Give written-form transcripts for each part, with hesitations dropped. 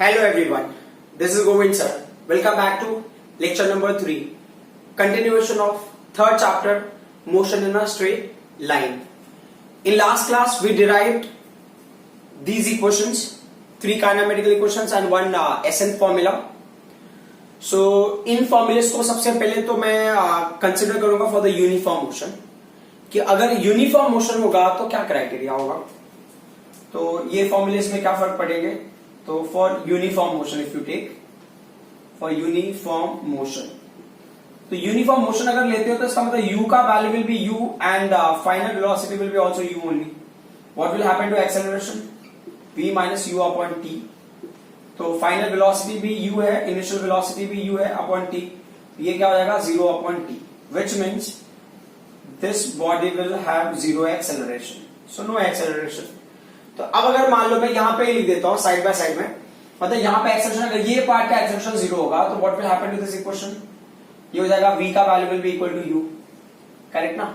Hello everyone, this is Govind sir. Welcome back to lecture number 3, continuation of third chapter, motion in a straight line. In last class we derived these equations, 3 kinematical equations and 1 SN formula. So in formulas को सबसे पहले तो मैं consider करूंगा for the uniform motion, कि अगर uniform motion होगा तो क्या क्राइटेरिया होगा. तो ये फॉर्मूलेस में क्या फर्क पड़ेंगे. तो for uniform motion if you take for uniform motion, तो यूनिफॉर्म मोशन अगर लेते हो तो इसका मतलब u का value will be u and final velocity will be also u only. What will happen to acceleration, v minus u upon t. तो final velocity भी u है, इनिशियल वेलोसिटी भी u है अपॉन t. ये क्या हो जाएगा 0 upon t, which means this body will have zero acceleration, so no acceleration. तो अब अगर मान लो मैं यहां पे लिख देता हूं साइड बाय साइड में, मतलब यहां पे एक्सेलरेशन, अगर ये पार्ट का एक्सेलरेशन 0 होगा तो what will happen to this equation, ये हो जाएगा v का value will be equal to u, correct ना.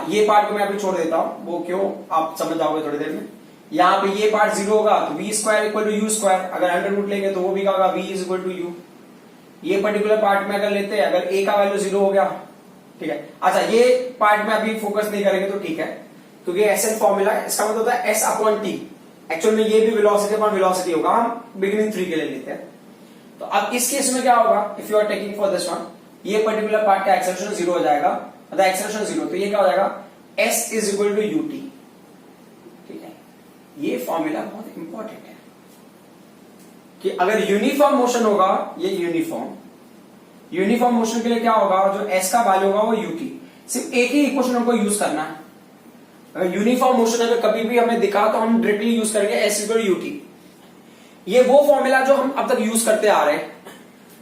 ये पार्ट को मैं अभी छोड़ देता हूं, वो क्यों आप समझ जाओगे थोड़ी देर में. यहां पे ये पार्ट 0 होगा तो v square equal to u square, अगर अंडर रूट लेंगे तो वो भी क्या होगा v is equal to u. ये पर्टिकुलर पार्ट में अगर लेते हैं, अगर a का वैल्यू 0 हो गया, ठीक है. अच्छा ये पार्ट में अभी फोकस नहीं करेंगे तो ठीक है, क्योंकि एसएन फॉर्मूला है, इसका मतलब होता है एस अपॉन टी. एक्चुअल में ये भी वेलोसिटी अपॉन वेलोसिटी होगा, हम बिगिनिंग 3 के लिए लेते हैं. तो अब इस केस में क्या होगा, if you are taking for this one, ये पर्टिकुलर पार्ट का एक्सेलरेशन 0 हो जाएगा, मतलब एक्सेलरेशन 0, तो ये क्या हो जाएगा S is equal to U T. ठीक है, ये फॉर्मूला बहुत इंपॉर्टेंट है कि अगर यूनिफॉर्म मोशन होगा, ये यूनिफॉर्म मोशन के लिए क्या होगा, जो एस का वैल्यू होगा वो यूटी. सिर्फ एक ही इक्वेशन हमको यूज करना है. अगर यूनिफॉर्म मोशन अगर कभी भी हमें दिखा तो हम डायरेक्टली यूज करेंगे एस इक्वल टू यूटी. ये वो फॉर्मूला जो हम अब तक यूज करते आ रहे हैं.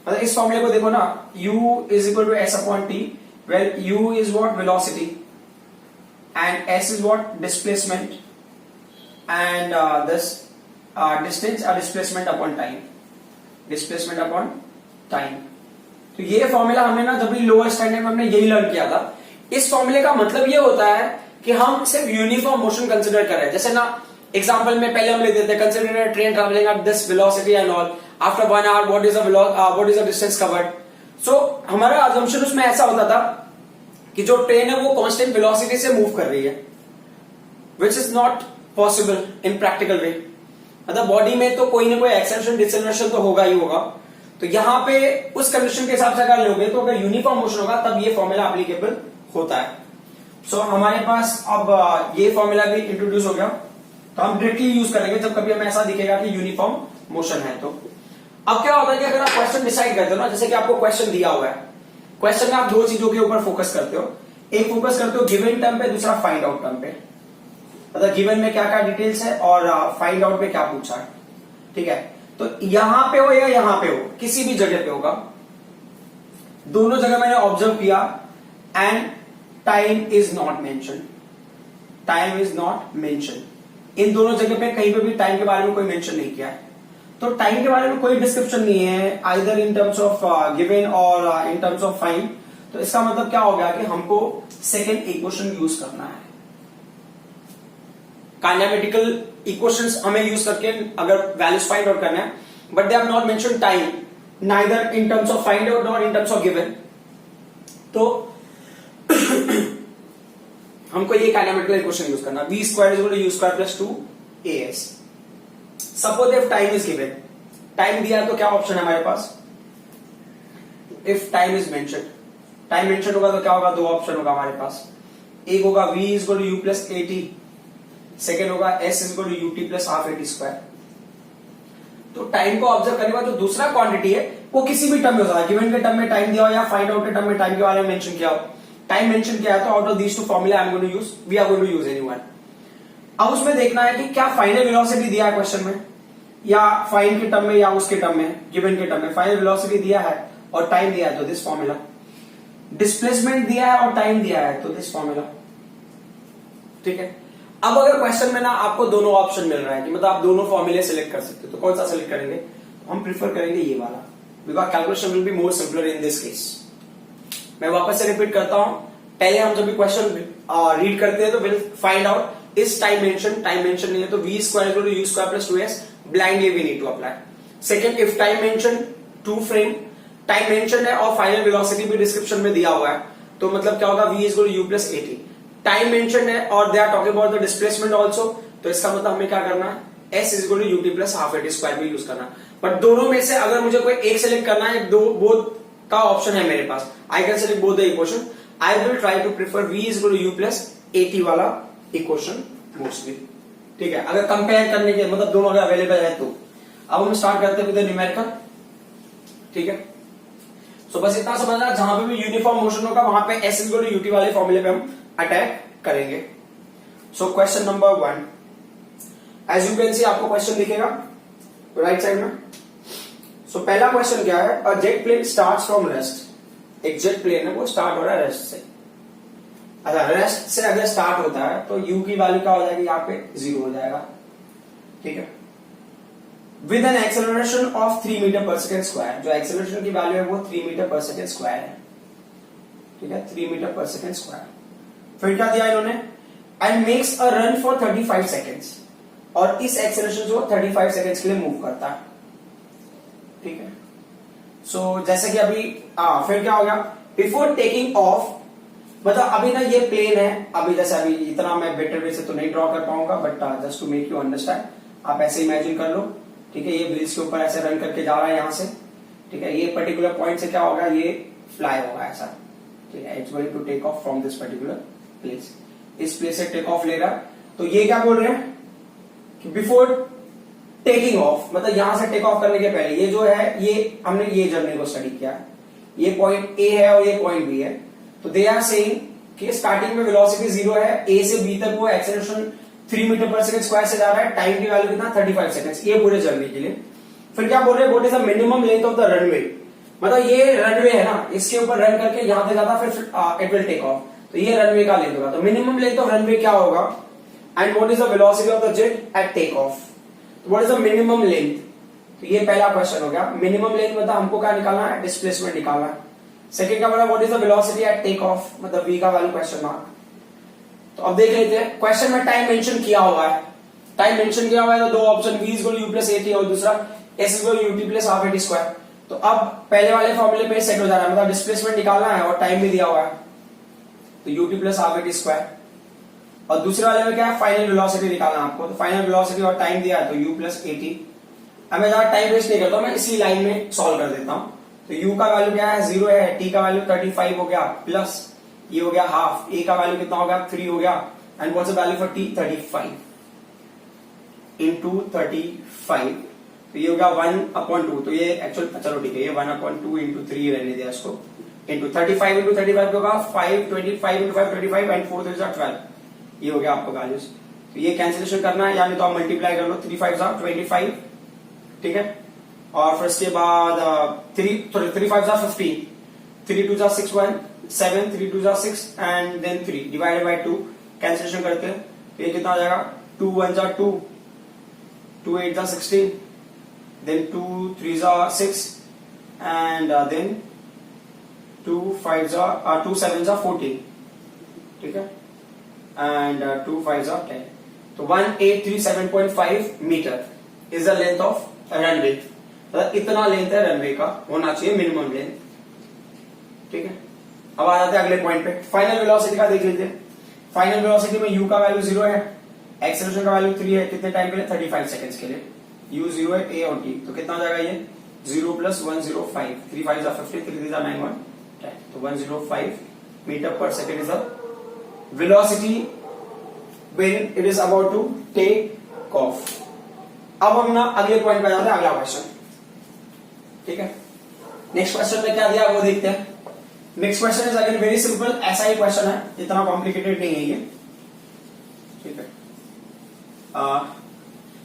मतलब इस फॉर्मूले को देखो ना, u is equal to S upon T, where u is what velocity and s is what displacement and this distance displacement upon time. तो ये फॉर्मूला हमने ना जब भी लोअर स्टैंडर्ड में हमने यही लर्न किया था. इस फॉर्मूले का मतलब ये होता है कि हम सिर्फ यूनिफॉर्म मोशन कंसीडर कर रहे हैं. जैसे ना एग्जांपल में पहले हम लिख देते हैं, consider a train travelling at this velocity and all, after 1 hour what is the distance covered. So हमारा अजम्पशन उसमें ऐसा होता था कि जो ट्रेन है वो कांस्टेंट वेलोसिटी से मूव कर रही है, which is not possible in practical way. मतलब बॉडी में तो कोई ना कोई एक्सेलरेशन डिसेलरेशन तो होगा ही होगा. तो यहां पे उस कंडीशन के हिसाब से अगर लोगे तो अगर यूनिफॉर्म मोशन होगा तब ये फॉर्मूला एप्लीकेबल होता है. सो हमारे पास अब ये फॉर्मूला भी इंट्रोड्यूस हो गया, तो हम डायरेक्टली यूज करेंगे जब कभी हमें ऐसा दिखेगा कि यूनिफॉर्म मोशन है. तो अब क्या होता है कि अगर आप क्वेश्चन डिसाइड करते हो ना, जैसे कि आपको क्वेश्चन दिया हुआ है, क्वेश्चन में आप 2 चीजों के ऊपर फोकस करते हो. एक फोकस करते हो गिवन टर्म पे, दूसरा फाइंड आउट टर्म पे. मतलब गिवन में क्या क्या डिटेल्स है और फाइंड आउट पे क्या पूछा है. ठीक है, तो यहां पे हो या यहां पे हो, किसी भी जगह पे होगा, दोनों जगह मैंने ऑब्जर्व किया and time is not mention. इन दोनों जगह पे कहीं पे भी टाइम के बारे में कोई मेंशन नहीं किया है. तो टाइम के बारे में कोई डिस्क्रिप्शन नहीं है, either in terms of given और इन टर्म्स ऑफ फाइंड. तो इसका मतलब क्या हो गया कि हमको सेकेंड इक्वेशन यूज करना है. काइनेमेटिकल इक्वेशंस हमें यूज करके अगर वैल्यूज फाइंड आउट करना है, but they have not mention time, neither in terms of find out nor in terms of given. तो हमको ये काइनेमेटिकल इक्वेशन यूज करना, v square is equal to u square plus 2as. Suppose if time is given, time दिया है तो क्या option है हमारे पास, if time is mention. Time mention होगा तो क्या होगा, 2 ऑप्शन होगा हमारे पास. एक होगा v is equal to u plus 80, second होगा s is equal to ut plus half 80 square. तो टाइम को ऑब्जर्व करने के बाद जो दूसरा क्वांटिटी है वो किसी भी टर्म में हो सकता है, गिवन के टर्म में टाइम दिया हो या फाइंड आउट के टर्म में टाइम के बारे में मेंशन किया हो. टाइम मेंशन किया है तो out of these 2 formula I am going to use, we are going to use anyone. अब उसमें देखना है कि क्या फाइनल वेलोसिटी दिया है क्वेश्चन में, या फाइंड के टर्म में या उसके टर्म में, गिवन के टर्म में फाइनल वेलोसिटी दिया है और टाइम दिया है तो दिस फॉर्मूला. डिस्प्लेसमेंट दिया है और टाइम दिया है तो दिस फॉर्मूला. ठीक है, अब अगर क्वेश्चन में ना आपको दोनों ऑप्शन मिल रहा है कि मतलब आप दोनों फॉर्मूले सेलेक्ट कर सकते हो, तो कौन सा सेलेक्ट करेंगे, हम प्रीफर करेंगे ये वाला, because calculation will be more simpler in this case. मैं वापस से रिपीट करता हूं, पहले हम जब भी क्वेश्चन रीड करते हैं तो will find out is time mention नहीं है तो v square equal to u square plus 2s, blindly we need to apply. Second, if time mentioned to frame, time mention है और फाइनल वेलोसिटी भी description में दिया हुआ है, तो मतलब क्या होगा, v is equal to u plus at. Time mention है और they are talking about the displacement also, तो इसका मतलब हमें क्या करना है, s is equal to ut plus half at square भी यूज करना. बट दोनों में से अगर मुझे कोई एक सेलेक्ट करना है, दो बोथ का ऑप्शन है मेरे पास, I can select both the equation. I will try to prefer v is equal to u plus at वाला इक्वेशन मोस्टली. ठीक है, अगर कंपेयर करने के मतलब दोनों अगर अवेलेबल है तो. अब हम स्टार्ट करते हैं विद द न्यूमेरिकल. ठीक है, सो बस इतना समझना, जहां पे भी यूनिफॉर्म मोशन होगा वहां पे s इक्वल टू ut वाले फॉर्मूले पे हम अटैक करेंगे. So question number 1, as you can see आपको क्वेश्चन दिखेगा राइट साइड में. सो पहला क्वेश्चन क्या है, a jet plane starts from rest. एक जेट प्लेन है वो स्टार्ट हो रहा है रेस्ट से. अच्छा, रेस्ट से अगर स्टार्ट होता है तो u की वैल्यू क्या हो जाएगी, यहाँ पे 0 हो जाएगा. ठीक है, with an acceleration of 3 metre per second square. जो एक्सेलरेशन की वैल्यू है वो 3 मीटर पर सेकेंड स्क्वायर है. ठीक है, 3 मीटर पर सेकेंड स्क्वायर. फिर क्या दिया इन्होंने, and makes a run for 35 seconds. और इस एक्सेलरेशन को 35 सेकेंड्स के लिए मूव करता है. ठीक है, सो जैसे कि अभी फिर क्या हो गया, बिफोर टेकिंग ऑफ, मतलब अभी ना ये प्लेन है, अभी जैसे अभी इतना मैं बेटर वे से तो नहीं ड्रॉ कर पाऊंगा, but just to make you understand आप ऐसे इमेजिन कर लो. ठीक है, ये व्हील्स के ऊपर ऐसे रन करके जा रहा है यहां से. ठीक है, ये पर्टिकुलर पॉइंट से क्या होगा, ये फ्लाई होगा ऐसा. ठीक है, it's going to take off from this particular place. इस प्लेस से टेक ऑफ लेगा. तो ये क्या बोल रहे हैं कि बिफोर टेकिंग ऑफ, मतलब यहां से टेक ऑफ करने के पहले, ये जो है ये हमने ये जर्नी को स्टडी किया है. ये पॉइंट ए है और ये पॉइंट बी है. तो दे आर सेइंग कि स्टार्टिंग में वेलोसिटी 0 है, ए से बी तक वो acceleration 3 metre per second square से जा रहा है. टाइम की वैल्यू कितना, 35 सेकंड्स, ये पूरे जर्नी के लिए. फिर क्या बोल रहे हैं, what is the minimum length of the runway. मतलब ये रनवे है ना, इसके ऊपर रन करके यहां तक जाता, फिर इट विल टेक ऑफ. तो ये रनवे का लेंथ होगा. तो मिनिमम लेंथ ऑफ रनवे क्या होगा, and what is the velocity of the jet at take off. What is the minimum length. तो ये पहला क्वेश्चन हो गया. मिनिमम लेंथ मतलब हमको क्या निकालना है, डिस्प्लेसमेंट निकालना है. सेकंड का मतलब what is the velocity at take off, मतलब v का वैल्यू क्वेश्चन मार्क. तो अब देख लेते हैं, क्वेश्चन में टाइम मेंशन किया हुआ है. टाइम मेंशन किया हुआ है तो दो option, v is equal to u plus at और दूसरा s is equal to ut plus half at square. तो अब पहले वाले फॉर्मूले पे सेट हो जा रहा है, मतलब डिस्प्लेसमेंट निकालना है और टाइम भी दिया हुआ है, तो ut plus half at square. और दूसरे वाले में क्या है, फाइनल वेलोसिटी निकालना है आपको. तो फाइनल वेलोसिटी और टाइम दिया है तो u प्लस at. अब मैं ज्यादा टाइम वेस्ट नहीं करता, मैं इसी लाइन में सॉल्व कर देता हूं. तो u का वैल्यू क्या है, 0 है, t का वैल्यू 35 हो गया, प्लस ये हो गया हाफ, a का वैल्यू कितना हो गया, 3 हो गया, and what's the value for t, 35 into 35. तो ये हो गया 1/2. तो ये एक्चुअल, चलो ठीक है, ये 1/2 इंटू 3 रहने दिया इसको, इंटू 35 इंटू 35 होगा 5, 25 इंटू 5 25 एंड 4 3 12. ये हो गया आपको वैल्यूज. तो ये कैंसिलेशन करना है, यानी तो आप मल्टीप्लाई कर लो, 3 5 25. ठीक है, और फिर उसके बाद 3 5 15, 3 2 6 1 7, 3 2 6 and then 3 divided by 2. Cancellation करते हैं तो ये कितना आ जाएगा, 2 1 2, 2 8 16, देन 2 3 6 एंड देन 2 7 14. ठीक है, एंड 2 5 10. तो 1837.5 metre is the length of runway. मतलब इतना लेंथ है रनवे का, होना चाहिए मिनिमम लेंथ. ठीक है, अब आ जाते हैं अगले पॉइंट पे. फाइनल वेलोसिटी का देख लेते हैं. फाइनल वेलोसिटी में u का वैल्यू 0 है, एक्सेलरेशन का वैल्यू 3 है, कितने टाइम के लिए, 35 सेकंड्स के लिए. u 0 है, a और t, तो कितना हो जाएगा ये 0 प्लस 105, 3 5 15, 3 3 9 1 10. तो 105 metre per second is the velocity when it is about to take off. अब हम ना अगले पॉइंट पे जाते हैं, अगला क्वेश्चन. ठीक है, नेक्स्ट क्वेश्चन में क्या दिया वो देखते हैं. Next question is again very simple, ऐसा ही क्वेश्चन है, इतना कॉम्प्लिकेटेड नहीं है ये. ठीक है,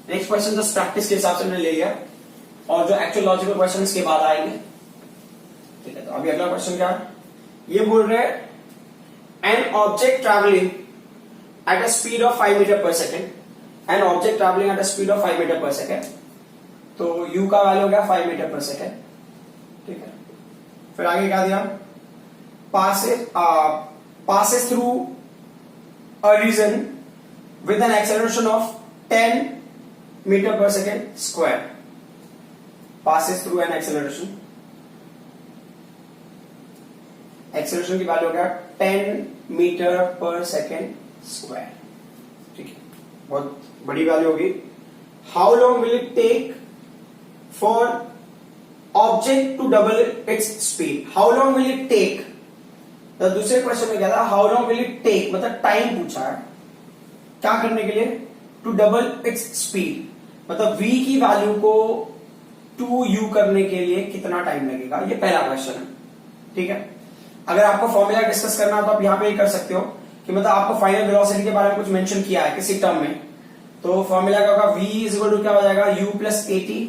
नेक्स्ट क्वेश्चन जस्ट प्रैक्टिस के हिसाब से मैंने ले लिया, और जो एक्चुअल लॉजिकल क्वेश्चन के बाद आएंगे. ठीक है, तो अभी अगला क्वेश्चन क्या है, ये बोल रहे हैं an object travelling at a speed of 5 metre per second. An object travelling at a speed of 5 metre per second. तो u का वैल्यू हो गया 5 मीटर पर सेकेंड. ठीक है, फिर आगे क्या दिया, passes through a region with an acceleration of 10 metre per second square passes through an acceleration. Acceleration की वैल्यू हो गया 10 मीटर पर सेकेंड स्क्वायर. ठीक है, बहुत बड़ी वैल्यू होगी. How long will it take for object to double its speed. How long will it take, तो दूसरे क्वेश्चन में क्या था, how long will it take मतलब टाइम पूछा है क्या करने के लिए, टू डबल इट्स स्पीड. मतलब v की वैल्यू को 2u करने के लिए कितना टाइम लगेगा, ये पहला क्वेश्चन है. ठीक है, अगर आपको फॉर्मूला डिस्कस करना है तो आप यहां पे कर सकते हो कि मतलब आपको फाइनल वेलोसिटी के बारे में कुछ मेंशन किया है किसी टर्म में, तो फॉर्मूला क्या होगा, v इज इक्वल टू क्या हो जाएगा, u प्लस ए टी.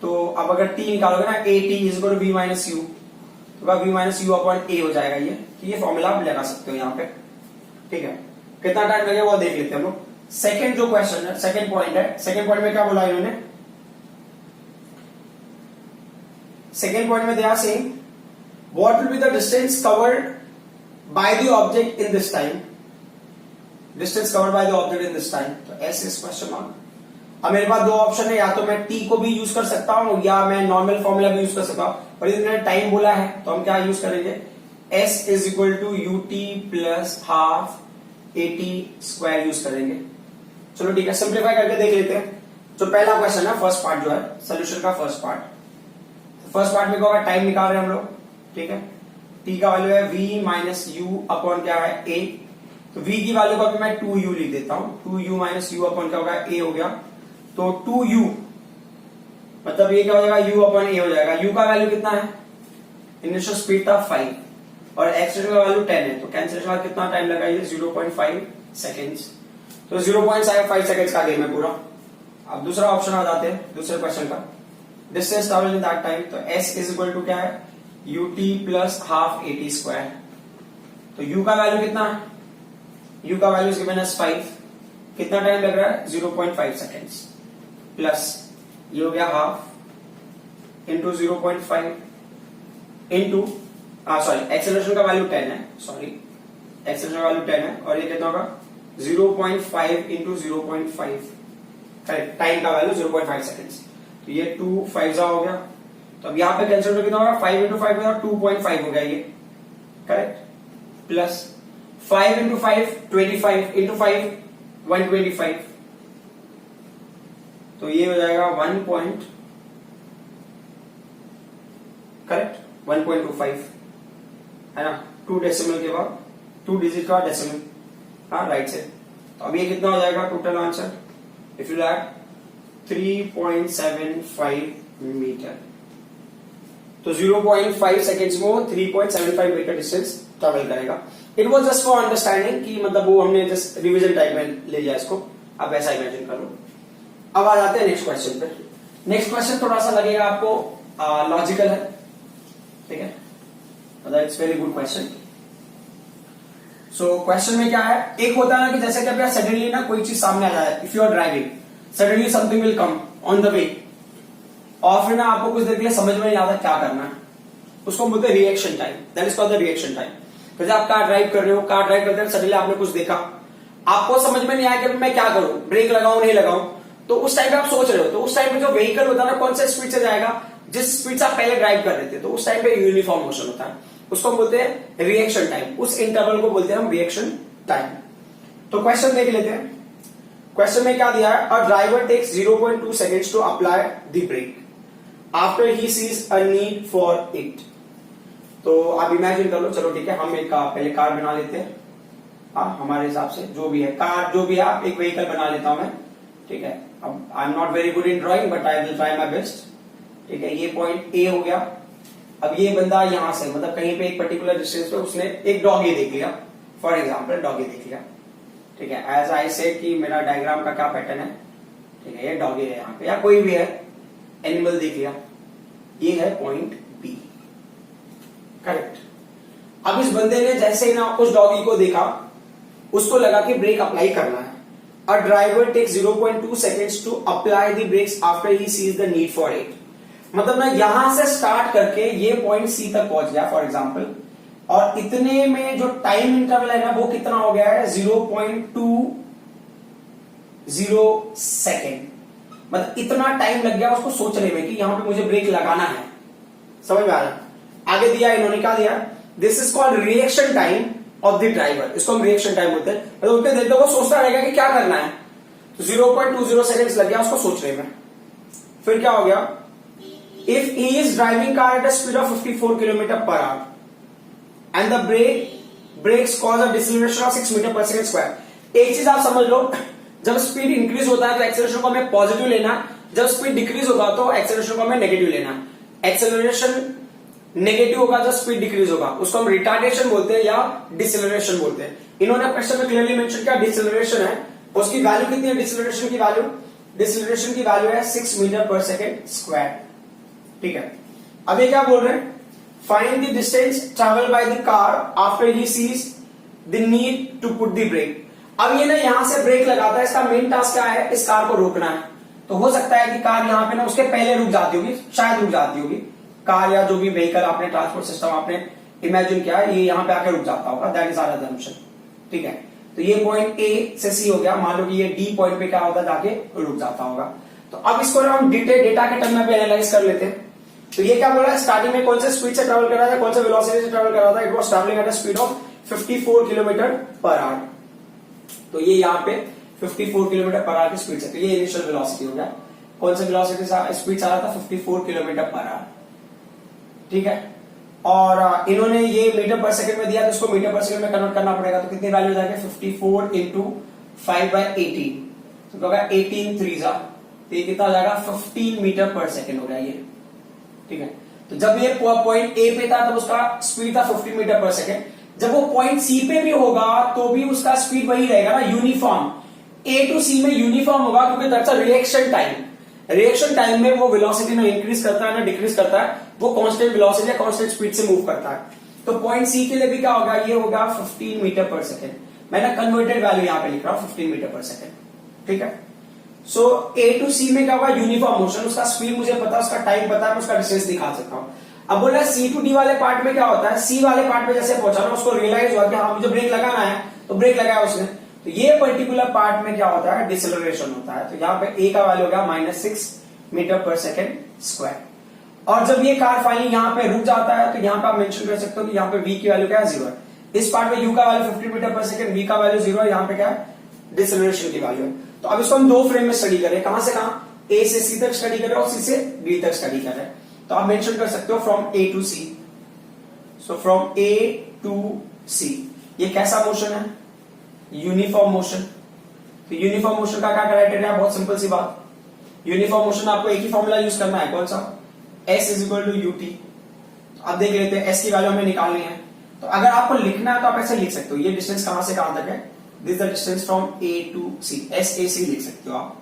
तो अब अगर t निकालोगे ना, A T is equal to v minus U, तो v minus U upon A हो जाएगा ये. तो ये फॉर्मूला आप लगा सकते हो यहाँ पे. ठीक है, कितना टाइम लगेगा वो देख लेते हैं हम लोग. सेकेंड जो क्वेश्चन है, सेकेंड पॉइंट है, सेकेंड पॉइंट में क्या बोला इन्होंने, सेकेंड पॉइंट में they are saying what will be the distance covered by the object in this time. Distance covered by the object in this time. तो ऐसे इस क्वेश्चन मार्क. अब मेरे पास दो ऑप्शन है, या तो मैं t को भी यूज कर सकता हूं या मैं नॉर्मल फॉर्मूला भी यूज कर सकता हूं. और इन्होंने टाइम बोला है तो हम क्या यूज करेंगे, s is equal to U T plus half A T square use करेंगे. चलो ठीक है, सिंप्लीफाई करके देख लेते हैं. जो पहला क्वेश्चन है, फर्स्ट पार्ट जो है सोल्यूशन का फर्स्ट पार्ट. फर्स्ट पार्ट में क्या होगा, टाइम निकाल रहे हैं हम लोग. ठीक है, t का वैल्यू है v माइनस यू अपॉन क्या है a. तो v की वैल्यू को अभी मैं 2u लिख देता हूं. 2u माइनस यू अपॉन क्या होगा, a हो गया. तो 2u मतलब ये क्या हो जाएगा, u अपॉन a हो जाएगा. u का वैल्यू कितना है, इनिशियल स्पीड था 5 और एक्सेलरेशन का वैल्यू 10 है. तो कैंसिलेशन का कितना टाइम लगा, ये 0.5 सेकेंड्स. तो 0.5 सेकेंड्स का गेम है पूरा. अब दूसरा ऑप्शन आ जाते हैं दूसरे क्वेश्चन का, distance travel in that time. तो s इज इक्वल टू क्या है, ut plus half A T square. तो u का वैल्यू कितना है, u का वैल्यू इज गिवन एज 5. कितना टाइम लग रहा है, 0.5 सेकेंड्स प्लस ये हो गया half into 0.5 into sorry acceleration का वैल्यू 10 है, सॉरी एक्सेलरेशन का वैल्यू 10 है और ये कितना होगा 0.5 इंटू 0.5. करेक्ट, टाइम का वैल्यू 0.5 सेकेंड्स. तो ये 2 5 हो गया. तो अब यहां पे कैंसिल कितना होगा, 5 इंटू 5 होगा 2.5 हो गया ये. Correct, plus 5 into 5 25 into 5 125. तो ये हो जाएगा 1. करेक्ट 1.25 है ना, 2 डेसिमल के बाद 2 डिजिट का डेसिमल. हाँ राइट से. तो अब ये कितना हो जाएगा total answer, if you add 3.75 metre. तो 0.5 सेकेंड्स में वो 3.75 मीटर डिस्टेंस ट्रेवल करेगा. It was just for understanding कि मतलब वो हमने जस्ट रिवीजन टाइप में ले लिया इसको. आप ऐसा इमेजिन कर लो. अब आ जाते हैं नेक्स्ट क्वेश्चन पे. नेक्स्ट क्वेश्चन थोड़ा सा लगेगा आपको लॉजिकल है. ठीक है, मतलब it's very good question. So question में क्या है, एक होता है ना कि जैसे कि सडनली ना कोई चीज सामने आ जाए, if you are driving suddenly something will come on the way और फिर ना आपको कुछ देर के लिए समझ में नहीं आता क्या करना है. उसको बोलते हैं reaction time. That is called the reaction time. जैसे आप कार ड्राइव कर रहे हो, कार ड्राइव करते हैं सडनली आपने कुछ देखा, आपको समझ में नहीं आया कि मैं क्या करूं, ब्रेक लगाऊं नहीं लगाऊं. तो उस टाइम पे आप सोच रहे हो, तो उस टाइम पे जो व्हीकल होता है ना कौन से स्पीड से जाएगा, जिस स्पीड से आप पहले ड्राइव कर रहे थे, तो उस टाइम पे यूनिफॉर्म मोशन होता है. उसको बोलते हैं रिएक्शन टाइम. उस इंटरवल को बोलते हैं हम रिएक्शन टाइम. तो क्वेश्चन देख लेते हैं. क्वेश्चन में क्या दिया है, a driver takes 0.2 seconds to apply the brake after he sees a need for it. तो आप इमेजिन कर लो. चलो ठीक है, हम एक पहले कार बना लेते हैं. हाँ, हमारे हिसाब से जो भी है कार, जो भी है आप एक व्हीकल बना लेता हूं मैं. ठीक है, अब I am not very good in drawing but I will try my best. ठीक है, ये पॉइंट ए हो गया. अब ये बंदा यहां से मतलब कहीं पे एक पर्टिकुलर डिस्टेंस पे उसने एक डॉगी देख लिया, फॉर एग्जाम्पल डॉगी देख लिया. ठीक है, एज आई सेड कि मेरा डायग्राम का क्या पैटर्न है. ठीक है, ये डॉगी है यहाँ पे या कोई भी है, एनिमल देख लिया. ये है पॉइंट बी. करेक्ट. अब इस बंदे ने जैसे ही ना उस डॉगी को देखा, उसको लगा कि ब्रेक अप्लाई करना है. A driver takes 0.2 seconds to apply the brakes after he sees the need for it. मतलब ना यहां से स्टार्ट करके ये पॉइंट सी तक पहुंच गया फॉर एग्जाम्पल, और इतने में जो टाइम इंटरवल है ना वो कितना हो गया है 0.2 0 सेकेंड। मतलब इतना टाइम लग गया उसको सोचने में कि यहां पे मुझे ब्रेक लगाना है। समझ में आ रहा है? आगे दिया इन्होंने, क्या दिया, this is called reaction time of the driver. इसको हम रिएक्शन टाइम बोलते हैं। मतलब उनके देखते वो सोचता रहेगा कि क्या करना है। तो 0.20 सेकेंड्स लग गया उसको सोचने में। फिर क्या हो गया, if he is driving car at a speed of 54 kilometre per hour and the brakes cause a deceleration of 6 metre per second square. एक चीज आप समझ लो, जब स्पीड इंक्रीज होता है तो एक्सेलरेशन को हमें पॉजिटिव लेना, जब स्पीड डिक्रीज होगा तो एक्सेलरेशन को हमें नेगेटिव लेना। एक्सेलरेशन नेगेटिव होगा जब स्पीड डिक्रीज होगा, उसको हम रिटार्डेशन बोलते हैं या डिसेलरेशन बोलते हैं। इन्होंने क्वेश्चन में क्लियरली मेंशन किया डिसेलरेशन है, उसकी वैल्यू कितनी है डिसेलरेशन की वैल्यू? डिसेलरेशन की वैल्यू है 6 मीटर पर सेकेंड स्क्वायर। ठीक है, अब ये क्या बोल रहे हैं, find the distance travel by the car after he sees the need to put the brake. अब ये ना यहां से ब्रेक लगाता है, इसका मेन टास्क क्या है, इस कार को रोकना है। तो हो सकता है कि कार यहां पे ना उसके पहले रुक जाती होगी, शायद रुक जाती होगी कार, या जो भी व्हीकल आपने ट्रांसपोर्ट सिस्टम आपने इमेजिन किया है, ये यहां पे आके रुक जाता होगा। That is our assumption. ठीक है, तो ये पॉइंट ए से सी हो गया। मान लो कि ये डी पॉइंट पे क्या होता है, जाके रुक जाता होगा। तो अब इसको ना हम डेटा के टर्म में भी एनालाइज कर लेते हैं। तो ये क्या बोल रहा है, स्टार्टिंग में कौन से स्पीड से ट्रेवल कर रहा था, कौन से वेलोसिटी से ट्रेवल कर रहा था? It was travelling at a speed of 54 kilometre per hour. तो ये यहाँ पे 54 किलोमीटर पर आवर की स्पीड से, तो ये इनिशियल वेलोसिटी हो गया। कौन सा वेलोसिटी स्पीड से आ रहा था, 54 किलोमीटर पर आवर। ठीक है, और इन्होंने ये मीटर पर सेकंड में दिया, तो इसको मीटर पर सेकंड में कन्वर्ट करना पड़ेगा। तो कितनी वैल्यू जाएगी, 54 इंटू 5/18, तो होगा 18 3 जा, तो ये कितना हो जाएगा, 15 मीटर पर सेकंड हो गया ये। ठीक है, तो जब ये पॉइंट ए पे था तब उसका स्पीड था 50 मीटर पर सेकंड। जब वो पॉइंट सी पे भी होगा तो भी उसका स्पीड वही रहेगा ना, यूनिफॉर्म। ए टू सी में यूनिफॉर्म होगा, क्योंकि that's a reaction time. Reaction time में वो वेलोसिटी ना इंक्रीज करता है ना डिक्रीज करता है, वो कांस्टेंट वेलोसिटी या कांस्टेंट स्पीड से मूव करता है। तो पॉइंट सी के लिए भी क्या होगा, ये होगा 15 मीटर पर सेकंड। मैंने कन्वर्टेड वैल्यू यहां पे लिख रहा हूं 15 मीटर पर सेकंड। ठीक है, सो ए टू सी में क्या होगा, यूनिफॉर्म मोशन। उसका स्पीड मुझे पता है, उसका टाइम पता है, मैं उसका डिस्टेंस दिखा सकता हूं। अब बोला सी टू डी वाले पार्ट में क्या होता है, सी वाले पार्ट में जैसे पहुंचा ना, उसको रियलाइज हुआ कि हाँ मुझे ब्रेक लगाना है, तो ब्रेक लगाया उसने। तो ये पर्टिकुलर पार्ट में क्या होता है, डिसेलरेशन होता है। तो यहाँ पे ए का वैल्यू हो गया -6 मीटर पर सेकेंड स्क्वायर। और जब ये कार फाइनली यहाँ पे रुक जाता है, तो यहाँ पे आप मेंशन कर सकते हो कि यहाँ पे v की वैल्यू क्या है, 0 है। इस पार्ट में u का value 50 metre per second, v का वैल्यू 0 है, यहाँ पे क्या है, डिसेलरेशन की वैल्यू है। तो अब इसको हम दो फ्रेम में स्टडी करें, कहां से कहां, ए से सी तक स्टडी करें और सी से डी तक स्टडी करें। तो आप मेंशन कर सकते हो from A to C. So from A to C, ये कैसा मोशन है, यूनिफॉर्म मोशन। तो यूनिफॉर्म मोशन का क्या क्राइटेरिया, बहुत सिंपल सी बात, यूनिफॉर्म मोशन आपको एक ही फॉर्मूला यूज करना है, कौन सा, S is equal to u t. अब देख लेते हैं S की वैल्यू हमें निकालनी है। तो अगर आपको लिखना है तो आप ऐसे लिख सकते हो, ये डिस्टेंस कहां से कहां तक है, this is the distance from A to C, SAC लिख सकते हो आप,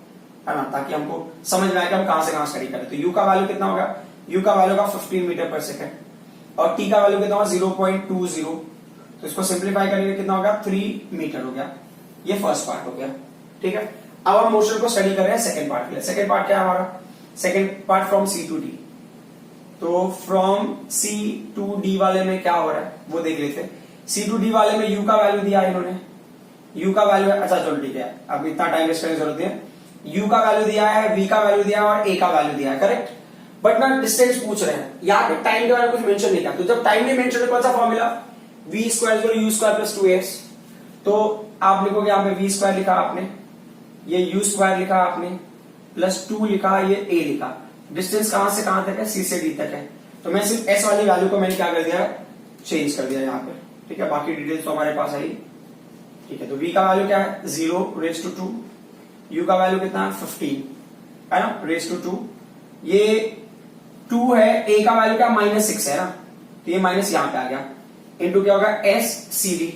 है ना, ताकि हमको समझ में आए कि हम कहां से कहां स्टडी करें। तो U का वैल्यू कितना होगा, U का वैल्यू होगा 15 मीटर पर सेकेंड और T का वैल्यू कितना होगा 0.20। तो इसको सिंप्लीफाई करेंगे कितना होगा, 3 मीटर हो गया। ये फर्स्ट पार्ट हो गया। ठीक है, अब हम मोशन को स्टडी कर रहे हैं सेकंड पार्ट के लिए। सेकंड पार्ट क्या है हमारा, second part from C to D. तो फ्रॉम सी टू डी वाले में क्या हो रहा है वो देख लेते हैं। सी टू डी वाले में यू का वैल्यू दिया है इन्होंने, यू का वैल्यू, अच्छा चलो ठीक है, अब इतना टाइम वेस्ट करने की जरूरत है। यू का वैल्यू दिया है, वी का वैल्यू दिया है और ए का वैल्यू दिया है, करेक्ट। बट ना डिस्टेंस पूछ रहे हैं, यहाँ पे टाइम के बारे में कुछ मेंशन नहीं किया। तो जब टाइम नहीं मेंशन है, कौन सा formula, v square u square plus 2s। तो आप लिखोगे यहाँ पे वी स्क्वायर लिखा आपने, ये यू स्क्वायर लिखा आपने, प्लस 2 लिखा, ये ए लिखा। डिस्टेंस कहां से कहां तक है, सी से डी तक है। तो मैं सिर्फ एस वाली वैल्यू को मैंने क्या कर दिया, चेंज कर दिया यहाँ पे। ठीक है, बाकी डिटेल्स तो हमारे पास है। ठीक है, तो v का वैल्यू क्या है, 0⁻²। u का वैल्यू कितना है, 15, है ना, ⁻²। ये 2 है, a का वैल्यू क्या -6 है ना, तो ये माइनस यहां पे आ गया, इंटू क्या होगा s c d।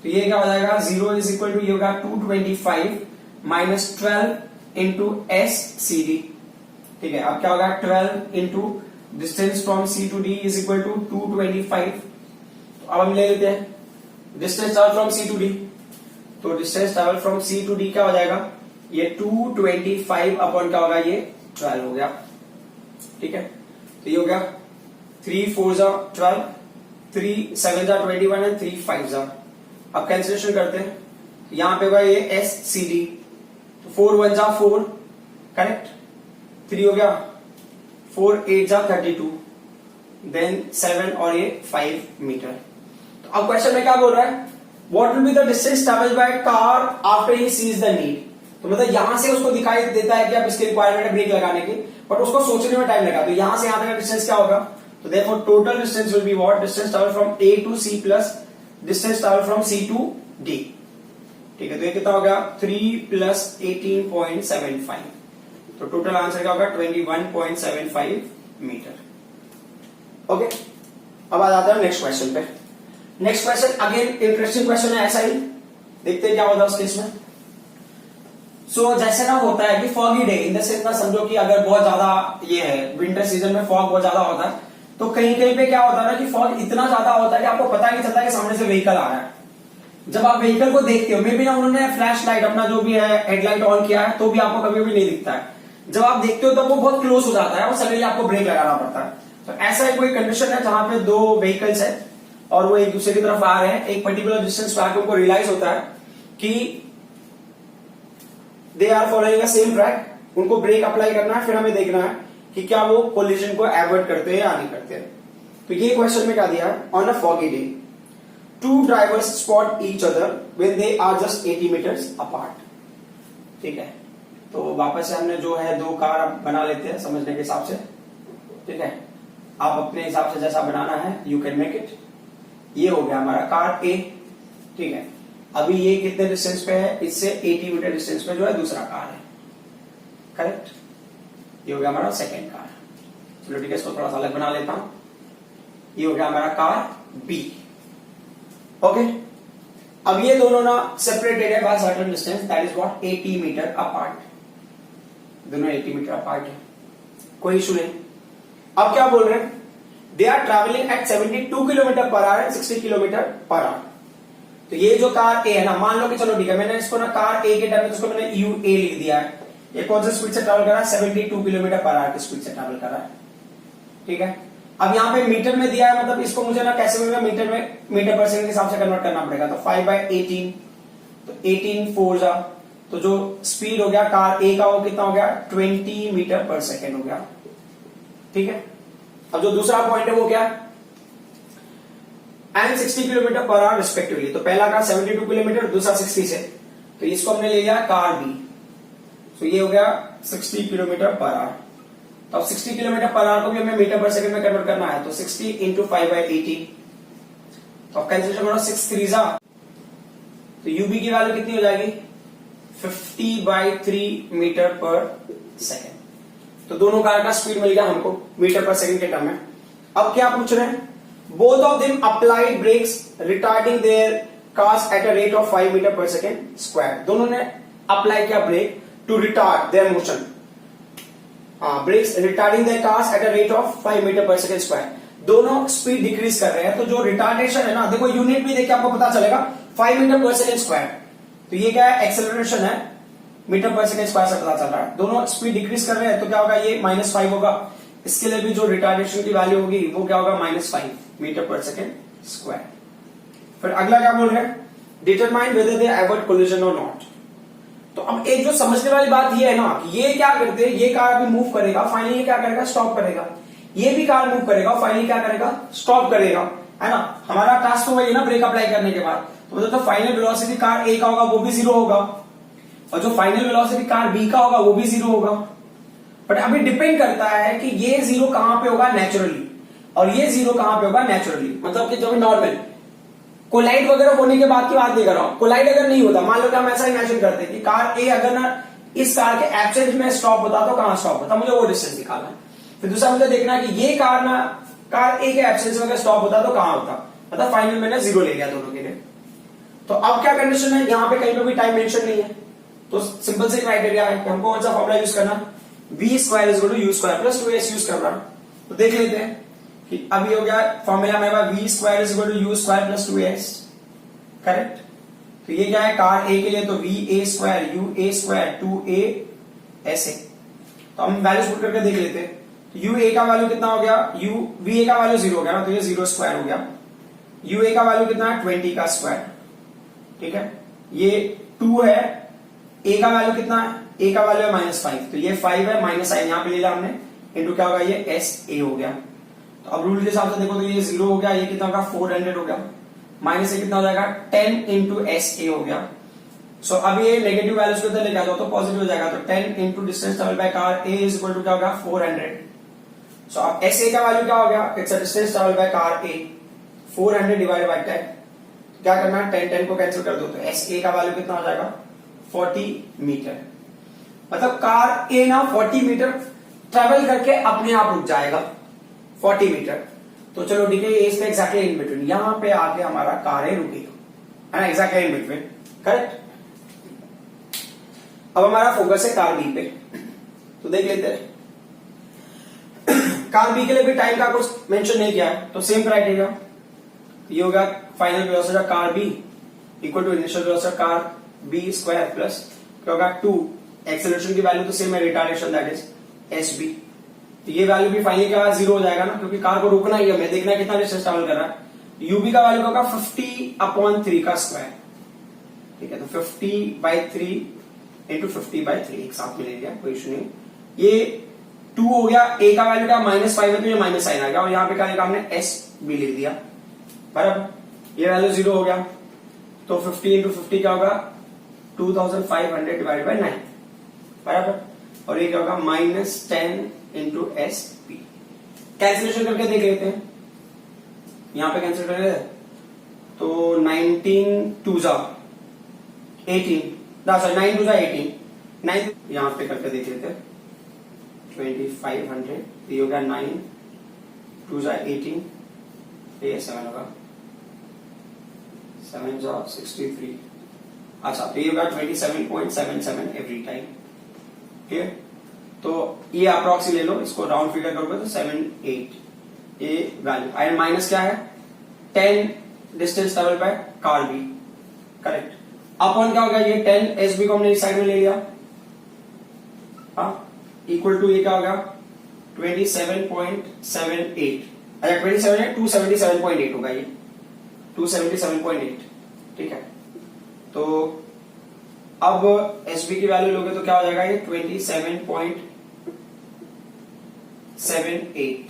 तो ये क्या हो जाएगा, 0 इज इक्वल टू ये होगा 225 minus 12 into S C D. ठीक है, अब क्या होगा 12 into distance from C to D is equal to 225। तो अब हम ले लेते हैं distance travel from C to D. तो distance travel from C to D क्या हो जाएगा, ये 225 अपॉन क्या होगा, ये 12 हो गया। ठीक है, तो ये हो गया 3 4 जा 12, 3 7 जा 21 एंड 3 5 जा। अब कैंसिलेशन करते हैं, यहां पे होगा ये एस सी डी, तो 4 1 जा 4, करेक्ट, 3 हो गया, 4 8 जा 32, देन 7 और ये 5 मीटर। तो अब क्वेश्चन में क्या बोल रहा है, what will be the distance travelled by car after he sees the need. तो मतलब यहां से उसको दिखाई देता है कि अब इसकी रिक्वायरमेंट है ब्रेक लगाने की, बट उसको सोचने में टाइम लगा, तो यहां से यहां तक का डिस्टेंस क्या होगा, तो देखो total distance will be what, distance travel from A to C plus distance travel from C to D. ठीक है, तो ये कितना हो गया 3 प्लस 18.75, तो टोटल आंसर क्या होगा 21.75 मीटर। ओके, अब आ जाता है नेक्स्ट क्वेश्चन पे। Next question again interesting question है, ऐसा ही देखते हैं क्या होता है उस केस में। सो जैसे ना होता है कि foggy day, in the sense ना समझो कि अगर बहुत ज्यादा ये है विंटर सीजन में फॉग बहुत ज्यादा होता है, तो कहीं कहीं पे क्या होता है ना कि फॉग इतना ज्यादा होता है कि आपको पता ही नहीं चलता कि सामने से व्हीकल आ रहा है। जब आप व्हीकल को देखते हो, मे बी ना उन्होंने फ्लैश लाइट अपना जो भी है हेडलाइट ऑन किया है, तो भी आपको कभी भी नहीं दिखता है। जब आप देखते हो तब वो बहुत क्लोज हो जाता है और सडनली आपको ब्रेक लगाना पड़ता है। तो ऐसा कोई कंडीशन है जहां पे दो व्हीकल्स है और वो एक दूसरे की तरफ आ रहे हैं, एक पर्टिकुलर डिस्टेंस पे आके उनको रियलाइज होता है कि they are following a same track, उनको ब्रेक अप्लाई करना है, फिर हमें देखना है कि क्या वो कोलिजन को अवॉइड करते हैं या नहीं करते हैं। तो ये क्वेश्चन में क्या दिया है, on a foggy day two drivers spot each other when they are just 80 metres apart. ठीक है, तो वापस से हमने जो है दो कार बना लेते हैं समझने के हिसाब से। ठीक है, आप अपने हिसाब से जैसा बनाना है यू कैन मेक इट। ये हो गया हमारा कार ए। ठीक है, अभी ये कितने डिस्टेंस पे है, इससे 80 मीटर डिस्टेंस पे जो है दूसरा कार है, करेक्ट। ये हो गया हमारा सेकेंड कार। चलो ठीक है, इसको थोड़ा सा अलग बना लेता हूं। ये हो गया हमारा कार बी। ओके, अब ये दोनों ना सेपरेटेड है by certain distance, that is what 80 metre apart. दोनों 80 मीटर अपार्ट है, कोई इशू नहीं। अब क्या बोल रहे हैं, they are travelling at 72 kilometre per hour and 60 kilometre per hour. तो ये जो कार ए है ना, मान लो कि चलो ठीक है, मैंने इसको ना कार ए के टर्म में इसको मैंने यू ए लिख दिया है। ये कौन सी स्पीड से ट्रैवल कर रहा है, 72 किलोमीटर पर आवर की स्पीड से ट्रैवल कर रहा है। ठीक है, अब यहाँ पे मीटर में दिया है, मतलब इसको मुझे ना कैसे मिलेगा, मीटर में, मीटर पर सेकंड के हिसाब से कन्वर्ट करना पड़ेगा। तो 5/18, तो 18 4 जा, तो जो स्पीड हो गया कार ए का वो कितना हो गया 20 मीटर पर सेकेंड हो गया। ठीक है, अब जो दूसरा पॉइंट है वो क्या है, and 60 kilometre per our respectively. तो पहला कार 72 किलोमीटर, दूसरा 60 से, तो इसको हमने ले लिया कार बी। तो ये हो गया 60 किलोमीटर पर आवर। तो अब 60 किलोमीटर पर आवर को भी हमें मीटर पर सेकंड में कन्वर्ट करना है, तो 60 इंटू 5/18। तो अब कैंसिलेशन करो, 6 3 जा, तो यूबी की वैल्यू कितनी हो जाएगी 50/3 मीटर पर सेकेंड। तो दोनों कार का स्पीड मिल गया हमको मीटर पर सेकंड के टर्म में। अब क्या पूछ रहे हैं, both of them applied brakes retarding their cars at a rate of 5 metre per second square. दोनों ने अप्लाई किया brake to retard their motion, brakes retarding their cars at a rate of 5 metre per second square. दोनों speed decrease कर रहे हैं, तो जो retardation है ना, देखो यूनिट भी देखिए आपको पता चलेगा 5 मीटर पर सेकेंड स्क्वायर। तो ये क्या है, एक्सेलरेशन है, मीटर पर सेकेंड स्क्वायर से पता चल रहा है। दोनों स्पीड डिक्रीज कर रहे हैं, तो क्या होगा, ये -5 होगा। इसके लिए भी जो रिटार्डेशन की वैल्यू होगी वो क्या होगा -5 मीटर पर सेकेंड स्क्वायर। फिर अगला क्या बोल रहे हैं, determine whether they avoid collision और नॉट। तो अब एक जो समझने वाली बात ये है ना कि ये क्या करते हैं, ये कार अभी मूव करेगा, फाइनली ये क्या करेगा, स्टॉप करेगा। ये भी कार मूव करेगा, फाइनली क्या करेगा, स्टॉप करेगा, है ना। हमारा टास्क तो वही है ना, ब्रेक अप्लाई करने के बाद। तो मतलब तो फाइनल वेलोसिटी कार ए का होगा वो भी 0 होगा, और जो फाइनल वेलोसिटी कार बी का होगा वो भी 0 होगा। बट अभी डिपेंड करता है कि ये 0 कहां पे होगा नेचुरली, और ये 0 कहां पे होगा नेचुरली, मतलब कि जो भी नॉर्मल कोलाइड वगैरह होने के बाद की बात नहीं कर रहा हूं। कोलाइड अगर नहीं होता, मान लो कि हम ऐसा इमेजिन करते हैं कि कार ए अगर ना इस कार के एब्सेंस में स्टॉप होता तो कहां स्टॉप होता, मुझे वो डिस्टेंस निकालना है। फिर दूसरा मुझे देखना है कि ये कार ना कार ए के एब्सेंस में अगर स्टॉप होता तो कहां होता, मतलब फाइनल मैंने 0 ले लिया दोनों के लिए। तो अब क्या कंडीशन है, यहां पे कहीं पे भी टाइम मेंशन नहीं है, तो सिंपल से क्राइटेरिया है कि हमको कौन सा फॉर्मूला यूज करना, v square is equal to u square plus 2s use करना। तो देख लेते हैं कि अभी हो गया फॉर्मूला मेरे पास v square is equal to u square plus 2s, correct. तो ये क्या है, कार ए के लिए तो va square u a square 2a ऐसे। तो हम वैल्यूज पुट करके देख लेते हैं। u a का वैल्यू कितना हो गया, v a का वैल्यू 0 हो गया ना, तो ये 0 स्क्वायर हो गया। u a का वैल्यू कितना है 20 का स्क्वायर, ठीक है। ये 2 है, ए का वैल्यू कितना है, ए का वैल्यू है -5, तो ये 5 है, माइनस साइन यहाँ पे ले लिया हमने, इंटू क्या होगा ये एस ए हो गया। तो अब रूल के हिसाब से देखो तो ये 0 हो गया, ये कितना होगा 400 हो गया, माइनस से कितना हो जाएगा 10 इंटू एस ए हो गया। सो अब ये नेगेटिव वैल्यूज को इधर लेके आ जाओ तो पॉजिटिव हो जाएगा, तो 10 into distance travel by car A is equal to क्या होगा 400। सो अब एस ए का वैल्यू क्या हो गया, it's a distance travel by car A, 400 divided by 10, क्या करना है 10 10 को कैंसिल कर दो, तो एस ए का वैल्यू कितना हो जाएगा 40 मीटर। मतलब कार ए ना 40 मीटर ट्रेवल करके अपने आप रुक जाएगा 40 मीटर। तो चलो ठीक है, इसका एग्जैक्टली इन बिटवीन, यहां पे आके हमारा कार ए रुकेगा, है ना, एग्जैक्टली इन बिटवीन, करेक्ट। अब हमारा फोकस है कार बी पे, तो देख लेते हैं। कार बी के लिए भी टाइम का कुछ मेंशन नहीं किया है, तो सेम क्राइटेरिया, ये होगा final velocity of car B equal to initial velocity of car B square plus क्या होगा 2, एक्सेलरेशन की वैल्यू तो सेम है, retardation that is S B. तो ये वैल्यू भी फाइनली क्या 0 हो जाएगा ना, क्योंकि कार को रुकना ही है, हमें देखना है कितना डिस्टेंस ट्रैवल कर रहा है। यूबी का वैल्यू होगा 50/3 का स्क्वायर, ठीक है, तो 50/3 इंटू 50/3 एक साथ में ले लिया, कोई इशू नहीं। ये 2 हो गया, ए का वैल्यू क्या -5 है, तो ये माइनस साइन आ गया, और यहाँ पे क्या लिखा हमने एस बी लिख दिया, बराबर। ये वैल्यू 0 हो गया, तो 50 इंटू 50 क्या होगा 2500 डिवाइडेड बाय 9, बराबर। और ये क्या होगा -10 इंटू एस पी। कैंसिलेशन करके देख लेते हैं, यहां पे कैंसिल कर लेते, तो 19 2 जा 18, सॉरी 9 2 जा 18, 9 यहां पे करके देख लेते हैं, 2500, ये होगा 9 2 जा 18, ये 7 होगा, 7 जा 63, अच्छा तो ये होगा 27.77 एवरी टाइम, ठीक है। तो ये अप्रॉक्सी ले लो, इसको राउंड फिगर करोगे तो 78 ये वैल्यू, एंड माइनस क्या है 10 distance travel by car B, correct. Upon क्या होगा ये 10 एस बी को हमने इस साइड में ले लिया, हाँ, इक्वल टू ये क्या होगा 27.78, अच्छा 27 है 277.8 होगा, ये 277.8, ठीक है। तो अब एस बी की वैल्यू लोगे तो क्या हो जाएगा ये 27.78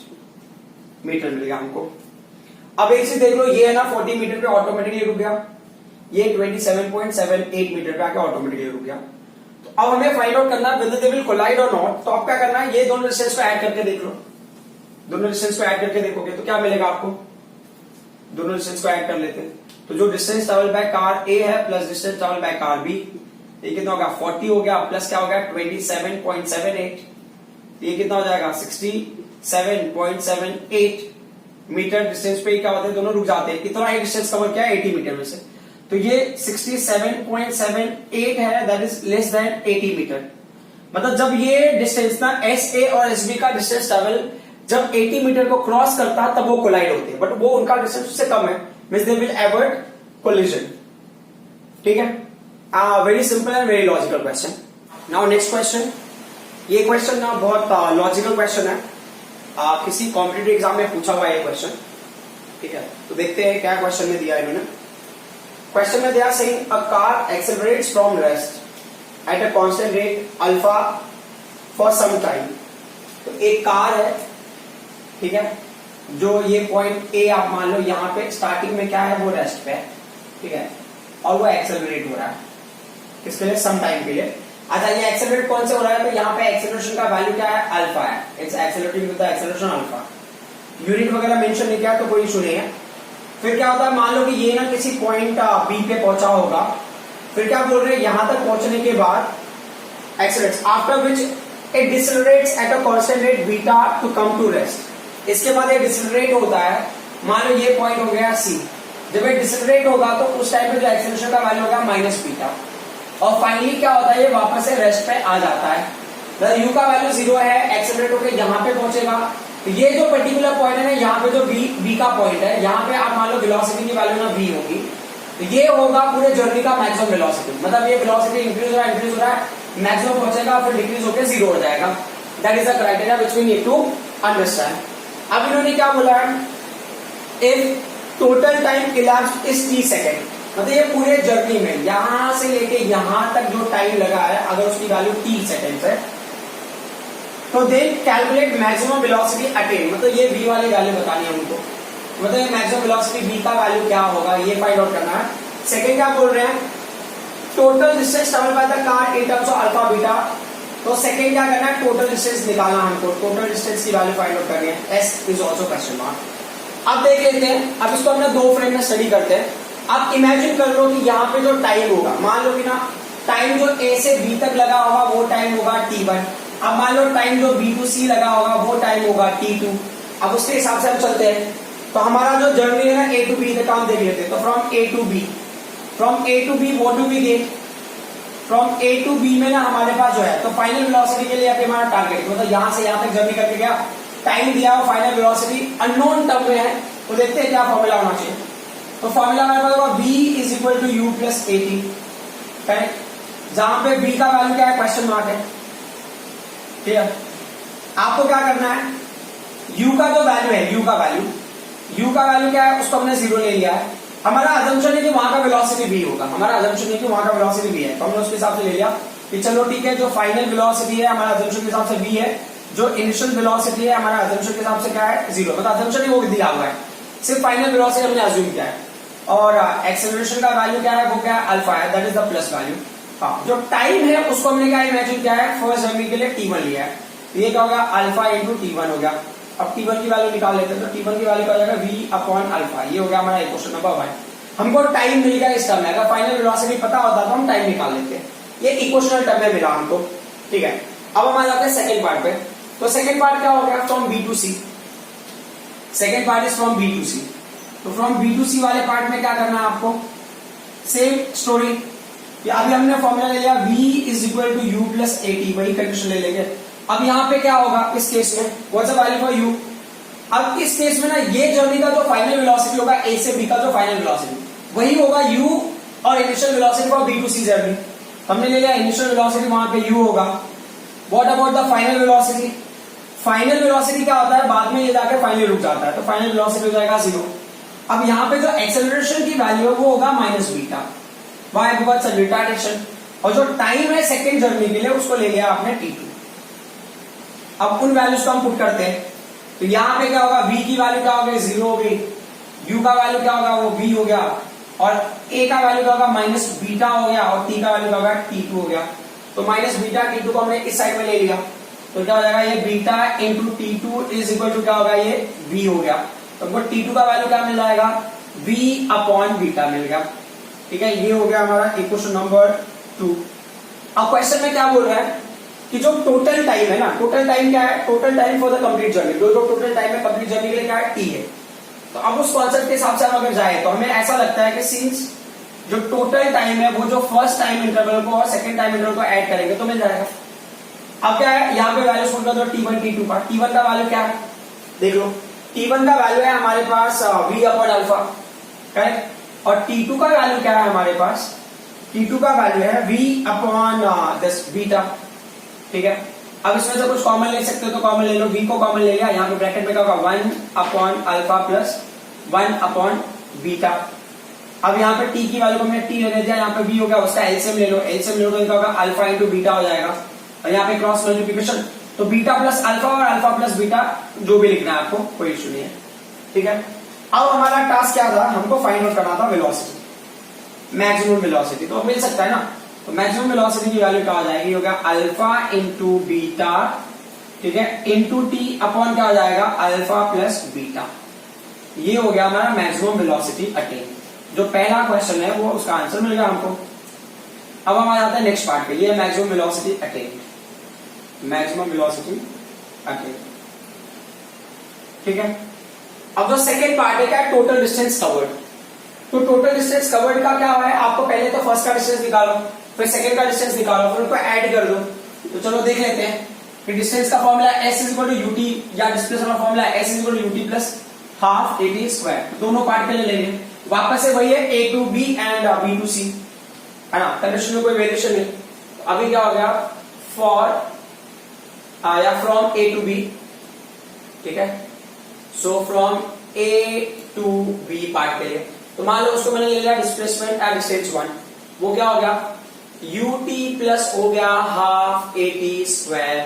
मीटर मिलेगा हमको। अब एक चीज देख लो, ये है ना 40 मीटर पे ऑटोमेटिकली रुक गया, ये 27.78 मीटर पे आके ऑटोमेटिकली रुक गया। तो अब हमें फाइंड आउट करना है whether they will collide or not। तो अब क्या करना है, ये दोनों डिस्टेंस को ऐड करके देख लो, दोनों डिस्टेंस को ऐड करके देखोगे तो क्या मिलेगा आपको, दोनों डिस्टेंस को ऐड कर लेते हैं। तो जो distance travel by car A है plus distance travel by car B, ये कितना होगा 40 हो गया, प्लस क्या हो गया 27.78, ये कितना हो जाएगा 67.78 मीटर डिस्टेंस पे क्या होता है, दोनों रुक जाते हैं। कितना ही डिस्टेंस कवर किया 80 मीटर में से, तो ये 67.78 है, that is less than 80 metre. मतलब जब ये डिस्टेंस ना एस ए और एस बी का डिस्टेंस ट्रेवल जब 80 मीटर को क्रॉस करता है तब वो कोलाइड होते हैं, बट वो उनका डिस्टेंस उससे कम है, means they will avoid collision, ठीक है। Very simple and very logical question. Now next question, ये क्वेश्चन ना बहुत लॉजिकल क्वेश्चन है, किसी कॉम्पिटिटिव एग्जाम में पूछा हुआ है ये क्वेश्चन, ठीक है। तो देखते हैं क्या क्वेश्चन में दिया है इन्होंने। क्वेश्चन में दिया saying a car accelerates from rest at a constant rate alpha for some time. तो एक कार है, ठीक है, जो ये पॉइंट ए आप मान लो, यहाँ पे स्टार्टिंग में क्या है वो रेस्ट पे है, ठीक है, और वो एक्सेलरेट हो रहा है, किसके लिए सम टाइम के लिए। अच्छा ये एक्सेलरेट कौन से हो रहा है, तो यहाँ पे एक्सेलरेशन का वैल्यू क्या है अल्फा है, it's accelerating with the acceleration alpha. Unit वगैरह मेंशन नहीं किया तो कोई इशू नहीं है। फिर क्या होता है, मान लो कि ये ना किसी पॉइंट बी पे पहुंचा होगा, फिर क्या बोल रहे हैं, यहां तक पहुंचने के बाद accelerates after which it decelerates at a constant rate beta to come to rest. इसके बाद ये डिसेलरेट होता है, मान लो ये पॉइंट हो गया सी, जब ये डिसेलरेट होगा तो उस टाइम पे जो एक्सेलरेशन का वैल्यू होगा माइनस बीटा, और फाइनली क्या होता है ये वापस से रेस्ट पे आ जाता है। यू का वैल्यू 0 है, एक्सेलरेट होकर यहाँ पे पहुंचेगा, तो ये जो पर्टिकुलर पॉइंट है ना, यहाँ पे जो बी का पॉइंट है, यहाँ पे आप मान लो वेलोसिटी की वैल्यू ना v होगी, तो ये होगा पूरे जर्नी का मैक्सिमम वेलोसिटी। मतलब ये वेलोसिटी इंक्रीज हो रहा है, मैक्सिमम पहुंचेगा, फिर डिक्रीज होकर 0 हो जाएगा। That is the criteria which we need to understand. अब इन्होंने क्या बोला है, if total time elapsed is t second, मतलब ये पूरे जर्नी में यहां से लेके यहां तक जो टाइम लगा है, अगर उसकी वैल्यू t सेकेंड है, तो then calculate maximum velocity attain, मतलब ये v वाली वैल्यू बतानी है हमको, मतलब मैक्सिमम वेलोसिटी v का वैल्यू क्या होगा ये फाइंड आउट करना है। सेकेंड क्या बोल रहे हैं, total distance travel by the car in terms of alpha beta, तो सेकेंड क्या करना है, टोटल डिस्टेंस निकालना हमको, टोटल डिस्टेंस की वैल्यू फाइंड आउट करनी है, s is also question mark. अब देख लेते हैं, अब इसको हमने दो फ्रेम में स्टडी करते हैं। आप इमेजिन कर लो कि यहाँ पे जो टाइम होगा, मान लो कि ना टाइम जो a से b तक लगा होगा वो टाइम होगा t1, अब मान लो टाइम जो b to c लगा होगा वो टाइम होगा t2। अब उसके हिसाब से हम चलते हैं, तो हमारा जो जर्नी है ना a to b तक हम देख लेते हैं, तो from a to b, what do we get, from a to b में ना हमारे पास जो है, तो फाइनल वेलोसिटी के लिए हमारा टारगेट, मतलब यहां से यहां तक जर्नी करके गया, टाइम दिया हुआ, फाइनल वेलोसिटी अननोन टर्म में है, तो देखते हैं क्या फॉर्मूला होना चाहिए। तो फॉर्मूला हमारे पास होगा v is equal to u plus a t, correct, जहां पे v का वैल्यू क्या है, क्वेश्चन मार्क है, ठीक है। आपको क्या करना है, u का जो वैल्यू है, u का वैल्यू क्या है, उसको हमने जीरो ले लिया है, हमारा अजम्पशन है कि वहां का वेलोसिटी v होगा, हमारा अजम्पशन है कि वहां का वेलोसिटी v है, तो हमने उसके हिसाब से ले लिया कि चलो ठीक है, जो फाइनल वेलोसिटी है हमारा अजम्पशन के हिसाब से v है, जो इनिशियल वेलोसिटी है हमारा अजम्पशन के हिसाब से क्या है, जीरो, मतलब अजम्पशन ही वो दिया हुआ है, सिर्फ फाइनल वेलोसिटी हमने अज्यूम किया है, और एक्सेलरेशन का वैल्यू क्या है, वो क्या है, अल्फा है, that is the plus value. हाँ, जो टाइम है उसको हमने क्या इमेजिन किया है, फर्स्ट जर्नी के लिए t1 लिया है, ये क्या होगा, अल्फा इंटू t1 हो गया। अब t1 की वैल्यू निकाल लेते हैं, तो t1 की वैल्यू क्या हो जाएगा, v अपॉन अल्फा, ये हो गया हमारा इक्वेशन नंबर 1। हमको टाइम मिल गया इस टर्म में, अगर फाइनल वेलोसिटी पता होता तो हम टाइम निकाल लेते हैं, ये इक्वेशनल टर्म में मिला हमको, ठीक है। अब हम आ जाते हैं सेकंड पार्ट पे, तो सेकंड पार्ट क्या हो गया, from b to c, second part is from b to c, तो फ्रॉम b to c वाले पार्ट में क्या करना है आपको, सेम स्टोरी, अभी हमने फॉर्मूला ले लिया v is equal to u plus a t, वही कंडीशन ले लेंगे। अब यहाँ पे क्या होगा इस केस में, what's the value for u, अब इस केस में ना ये जर्नी का जो फाइनल वेलोसिटी होगा a से b का जो फाइनल वेलोसिटी वही होगा u, और initial velocity for b to c journey हमने ले लिया, इनिशियल वेलोसिटी वहां पे u होगा। What about the final velocity, final velocity क्या होता है, बाद में ये जाकर फाइनली रुक जाता है, तो फाइनल वेलोसिटी हो जाएगा 0। अब यहाँ पे जो एक्सेलरेशन की वैल्यू है वो होगा minus beta, why because of retardation, और जो टाइम है सेकेंड जर्नी के लिए उसको ले लिया आपने t2। अब उन वैल्यूज को हम पुट करते हैं, तो यहाँ पे क्या होगा, v की वैल्यू क्या होगी, 0 होगी, u का वैल्यू क्या होगा, वो v हो गया, और a का वैल्यू क्या होगा, माइनस बीटा हो गया, और t का वैल्यू क्या होगा, t2 हो गया। तो माइनस बीटा t2 को हमने इस साइड में ले लिया, तो क्या हो जाएगा, ये beta into t2 is equal to क्या होगा, ये v हो गया, तो हमको t2 का वैल्यू क्या मिल जाएगा, v अपॉन बीटा मिल गया, ठीक है। ये हो गया हमारा इक्वेशन नंबर 2। अब क्वेश्चन में क्या बोल रहा है कि जो टोटल टाइम है ना, टोटल टाइम क्या है, total time for the complete journey, जो टोटल टाइम है कंप्लीट जर्नी के लिए क्या है, t है। तो अब उस कॉन्सेप्ट के हिसाब से हम अगर जाए तो हमें ऐसा लगता है कि सिंस जो टोटल टाइम है वो जो फर्स्ट टाइम इंटरवल को और सेकंड टाइम इंटरवल को ऐड करेंगे तो मिल जाएगा। अब क्या है, यहाँ पे वैल्यूज पुट कर दो, t1 t2 का, t1 का वैल्यू क्या है, देख लो, t1 का वैल्यू है हमारे पास v अपॉन अल्फा, करेक्ट, और t2 का वैल्यू क्या है हमारे पास, t2 का वैल्यू है v अपॉन दिस बीटा, ठीक है। अब इसमें से कुछ कॉमन ले सकते हो तो कॉमन ले लो, v को कॉमन ले लिया, यहाँ पे ब्रैकेट में क्या होगा, 1 upon alpha plus 1 upon beta. अब यहाँ पे t की वैल्यू को हमने t लेने दिया, यहाँ पे v हो गया, उसका एलसीएम ले लो, एलसीएम ले लो तो क्या होगा, अल्फा इंटू बीटा हो जाएगा, और यहाँ पे क्रॉस मल्टीप्लिकेशन, तो बीटा प्लस अल्फा और अल्फा प्लस बीटा जो भी लिखना है आपको, कोई इश्यू नहीं है, ठीक है। अब हमारा टास्क क्या था, हमको फाइंड आउट करना था वेलोसिटी, मैक्सिमम वेलोसिटी, तो मिल सकता है ना, तो मैक्सिमम वेलोसिटी की वैल्यू क्या हो जाएगी, होगा अल्फा इंटू बीटा, ठीक है, इंटू टी अपॉन क्या हो जाएगा, अल्फा प्लस बीटा, ये हो गया हमारा मैक्सिमम वेलोसिटी अटेन। जो पहला क्वेश्चन है वो उसका आंसर मिल गया हमको। अब हम आ जाते हैं नेक्स्ट पार्ट पे, ये है maximum velocity attain, maximum velocity attain, ठीक है। अब जो सेकेंड पार्ट है क्या, टोटल डिस्टेंस कवर्ड, तो टोटल डिस्टेंस कवर्ड का क्या है, आपको पहले तो फर्स्ट का डिस्टेंस निकालो, फिर सेकेंड का डिस्टेंस निकालो, फिर उनको ऐड कर दो। तो चलो देख लेते हैं कि डिस्टेंस का formula s is equal to u t, या डिस्प्लेसमेंट का formula s is equal to u t plus half a t square, दोनों पार्ट के लिए लेंगे, वापस से वही है a to b and b to c, है ना, कंडीशन में कोई वेरिएशन नहीं। अभी क्या हो गया, फॉर या फ्रॉम a टू b, ठीक है, so from a to b part के लिए तो मान लो उसको मैंने ले लिया डिस्प्लेसमेंट एट डिस्टेंस 1, वो क्या हो गया ut प्लस हो गया हाफ at²।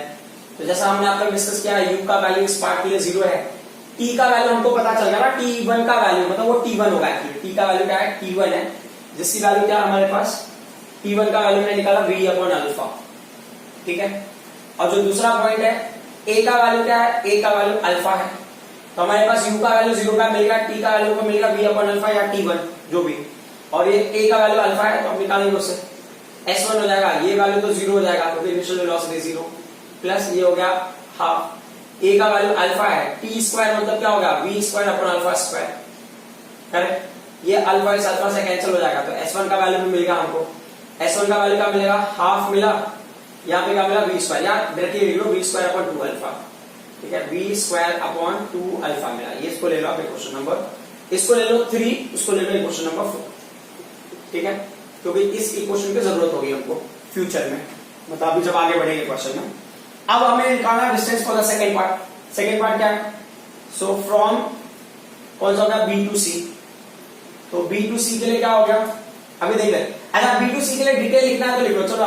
तो जैसा हमने आप लोग डिस्कस किया u का वैल्यू इस पार्ट के लिए 0 है, t का वैल्यू हमको पता चल गया ना, t1 का वैल्यू मतलब वो t1 होगा एक्चुअली, t का वैल्यू क्या है t1 है, जिसकी वैल्यू क्या है हमारे पास t1 का वैल्यू मैंने निकाला v/α, ठीक है। और जो दूसरा पॉइंट है a का वैल्यू क्या है, a का वैल्यू अल्फा है, तो हमारे पास u का वैल्यू 0 का मिलेगा, t का वैल्यू को मिलेगा v/α या t1 जो भी, और ये a का वैल्यू अल्फा है तो हम निकालेंगे उससे S1 हो जाएगा, ये वैल्यू तो 0 हो जाएगा क्योंकि इनिशियल वेलोसिटी 0, प्लस ये हो गया हाफ, a का वैल्यू अल्फा है, t² मतलब क्या होगा v²/α², करेक्ट। ये अल्फा इस अल्फा से कैंसिल हो जाएगा, तो S1 का वैल्यू भी मिलेगा हमको, S1 का वैल्यू क्या मिलेगा हाफ मिला, यहाँ पे क्या मिला v², या डायरेक्टली लिख लो v²/2α, ठीक है, v²/2α मिला। ये इसको ले लो आप क्वेश्चन नंबर, इसको ले लो 3, उसको ले लो क्वेश्चन नंबर 4, ठीक है, क्योंकि इस इक्वेशन की जरूरत होगी हमको फ्यूचर में, मतलब अभी जब आगे बढ़ेंगे क्वेश्चन में। अब हमें निकालना है distance for the second part. Second part क्या है, सो फ्रॉम कौन सा होगा B to C, तो B to C के लिए क्या हो गया अभी देख लेते। अच्छा B to C के लिए डिटेल लिखना है तो लिख लो, चलो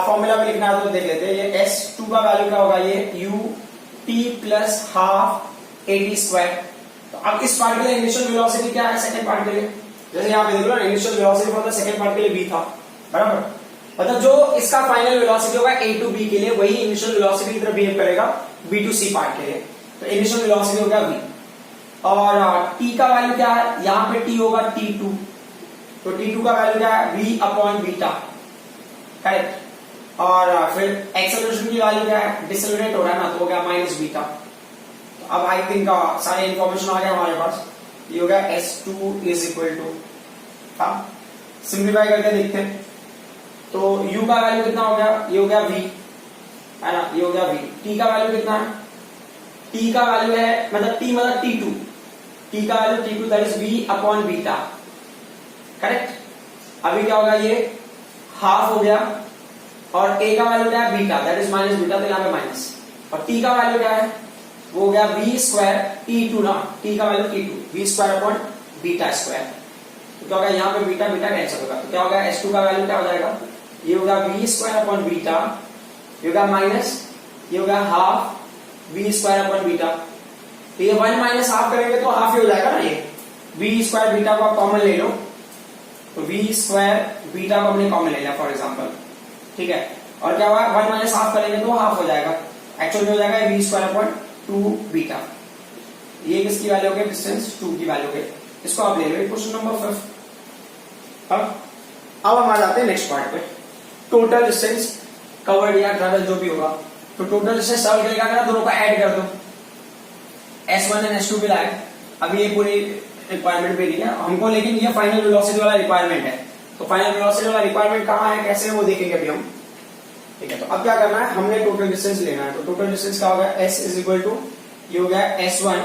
फॉर्मूला में लिखना है तो देख लेते हैं। ये S2 का वैल्यू क्या होगा, ये ut प्लस हाफ at²। तो अब इस पार्ट के लिए इनिशियल वेलोसिटी क्या है सेकंड पार्ट के लिए, जैसे यहाँ पे देख लो ना, initial velocity for the second part के लिए v था, बराबर, मतलब जो इसका फाइनल वेलोसिटी होगा a to b के लिए वही इनिशियल वेलोसिटी की तरह बिहेव करेगा b to c पार्ट के लिए, तो इनिशियल वेलोसिटी हो गया v। और t का वैल्यू क्या है, यहाँ पे t होगा t2, तो t2 का वैल्यू क्या है v/β, करेक्ट। और फिर एक्सेलरेशन की वैल्यू क्या है, डिसेलरेट हो रहा है ना, तो हो गया -β। तो अब आई थिंक सारे इंफॉर्मेशन आ गया हमारे पास, ये हो गया S2 is equal to, simplify करके देखते हैं, तो u का वैल्यू कितना हो गया, ये हो गया v, है ना, ये हो गया v। t का वैल्यू कितना है, t का वैल्यू है मतलब t मतलब t2, t का value t2 that is v/β, correct. अभी क्या होगा, ये हाफ हो गया, और a का वैल्यू क्या है बीटा दैट इज -β, तो यहाँ पे माइनस, और t का वैल्यू क्या है, वो हो गया v² t2 ना, t का वैल्यू t2 v²/β², तो क्या होगा यहाँ पे बीटा बीटा कैंसिल होगा, तो क्या होगा S2 का वैल्यू क्या हो जाएगा, ये होगा v²/β, ये होगा माइनस, ये होगा हाफ v²/β, तो ये 1 माइनस हाफ करेंगे तो हाफ ही हो जाएगा ना, ये v²/β को आप कॉमन ले लो, तो v²/β को हमने कॉमन ले लिया फॉर एग्जांपल, ठीक है, और क्या होगा 1 माइनस हाफ करेंगे तो हाफ हो जाएगा, एक्चुअल में हो जाएगा v²/2β। ये किसकी वैल्यू हो गई, डिस्टेंस 2 की वैल्यू है, इसको आप ले लो क्वेश्चन नंबर 5। अब हम आ जाते हैं नेक्स्ट पार्ट पे, टोटल डिस्टेंस कवर्ड या ट्रैवल जो भी होगा, तो टोटल डिस्टेंस ट्रैवल के लिए क्या करना, दोनों का ऐड कर दो, S1 एंड S2 भी लाए, अभी ये पूरी रिक्वायरमेंट भी नहीं है हमको, लेकिन ये फाइनल वेलोसिटी वाला रिक्वायरमेंट है, तो फाइनल वेलोसिटी वाला रिक्वायरमेंट कहाँ है, कैसे वो देखेंगे अभी हम, ठीक है। तो अब क्या करना है, हमने टोटल डिस्टेंस लेना है, तो टोटल डिस्टेंस क्या होगा, S इज इक्वल टू, ये हो गया S1,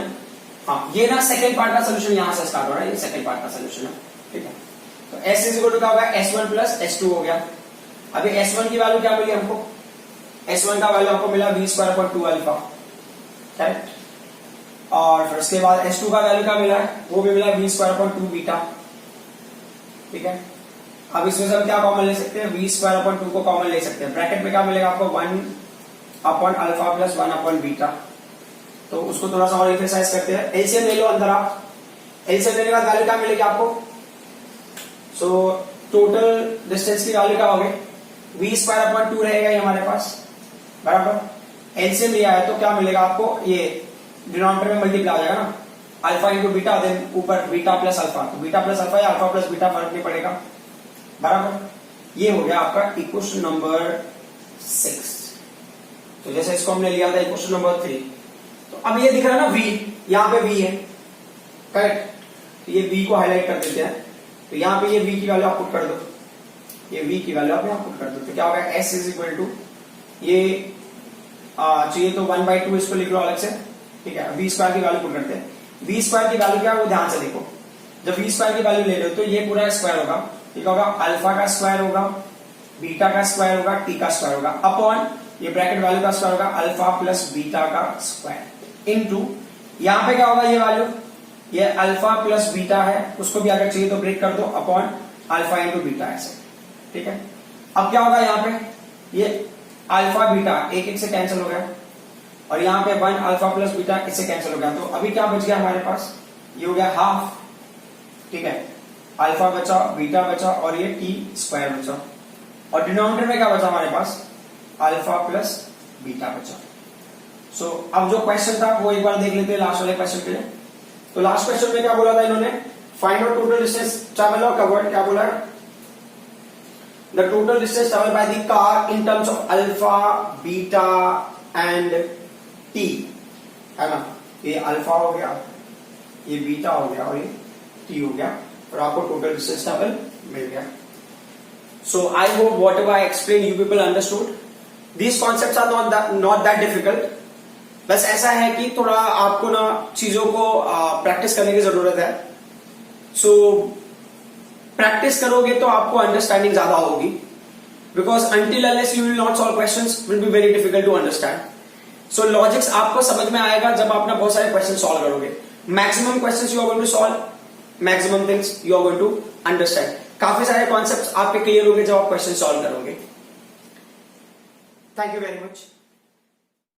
हाँ ये ना सेकंड पार्ट का सोल्यूशन यहाँ से स्टार्ट हो रहा है, ये सेकंड पार्ट का सोल्यूशन है, ठीक है। तो S इज इक्वल टू क्या होगा, S1 प्लस S2 हो गया। अभी S1 की वैल्यू क्या मिली हमको, S1 का वैल्यू हमको मिला v²/2α, करेक्ट, और फिर उसके बाद S2 का वैल्यू क्या मिला है, वो भी मिला v²/2β, ठीक है। अब इसमें से हम क्या कॉमन ले सकते हैं, v²/2 को कॉमन ले सकते हैं, ब्रैकेट में क्या मिलेगा आपको 1/α प्लस 1/β, तो उसको थोड़ा सा और एक्सरसाइज करते हैं। एलसीएम ले लो अंदर आप, एलसीएम लेने के बाद वैल्यू क्या मिलेगी आपको, सो टोटल डिस्टेंस की वैल्यू क्या होगी, v²/2 रहेगा ये हमारे पास, बराबर, एलसीएम लिया है तो क्या मिलेगा आपको, ये डिनोमिनेटर में मल्टीप्लाई हो जाएगा ना, अल्फा इंटू बीटा, देन ऊपर बीटा प्लस अल्फा, तो बीटा प्लस अल्फा या अल्फा प्लस बीटा फर्क नहीं पड़ेगा, बराबर। ये हो गया आपका इक्वेशन नंबर 6। तो जैसे इसको हमने लिया था इक्वेशन नंबर 3, तो अब ये दिख रहा है ना v, यहाँ पे v है, करेक्ट, तो ये v को हाईलाइट कर देते हैं, तो यहाँ पे ये v की वैल्यू आप पुट कर दो, ये v की वैल्यू आप यहाँ पुट कर दो, तो क्या होगा s इज इक्वल टू, ये चाहिए तो 1/2 इसको लिख लो अलग से, ठीक है। v² की वैल्यू पुट करते हैं, v² की वैल्यू क्या है वो ध्यान से देखो, जब v² की वैल्यू ले लो तो ये पूरा स्क्वायर होगा, ठीक होगा, अल्फा का स्क्वायर होगा, बीटा का स्क्वायर होगा, टी का स्क्वायर होगा, अपॉन ये ब्रैकेट वैल्यू का स्क्वायर होगा, अल्फा प्लस बीटा का स्क्वायर, इनटू यहाँ पे क्या होगा, ये वैल्यू ये अल्फा प्लस बीटा है, उसको भी अगर चाहिए तो ब्रेक कर दो अपॉन अल्फा इंटू बीटा ऐसे, ठीक है। अब क्या होगा यहाँ पे, ये अल्फा बीटा एक एक से कैंसिल हो गया और यहाँ पे 1 अल्फा प्लस बीटा इससे कैंसिल हो गया, तो अभी क्या बच गया हमारे पास, ये हो गया हाफ, ठीक है। अल्फा बचा, बीटा बचा और ये टी स्क्वायर बचा, और डिनोमिनेटर में क्या बचा हमारे पास, अल्फा प्लस बीटा बचा। सो अब जो क्वेश्चन था वो एक बार देख लेते हैं लास्ट वाले क्वेश्चन के लिए। तो लास्ट क्वेश्चन में क्या बोला था इन्होंने, find out total distance travel और कवर्ड, क्या बोला है, the total distance travel by the car in terms of alpha beta and T, है ना। ये अल्फा हो गया, ये बीटा हो गया और ये टी हो गया, और आपको टोटल डिस्टेंस ट्रैवल मिल गया। So I hope whatever I explain you people understood. These concepts are not that difficult, बस ऐसा है कि थोड़ा आपको ना चीजों को प्रैक्टिस करने की जरूरत है। सो प्रैक्टिस करोगे तो आपको अंडरस्टैंडिंग ज्यादा होगी, because until unless you will not solve questions will be very difficult to understand. So logics आपको समझ में आएगा जब आप ना बहुत सारे क्वेश्चन सॉल्व करोगे। Maximum questions you are going to solve, maximum things you are going to understand. काफी सारे कॉन्सेप्ट्स आपके क्लियर होंगे जब आप क्वेश्चन सॉल्व करोगे। Thank you very much.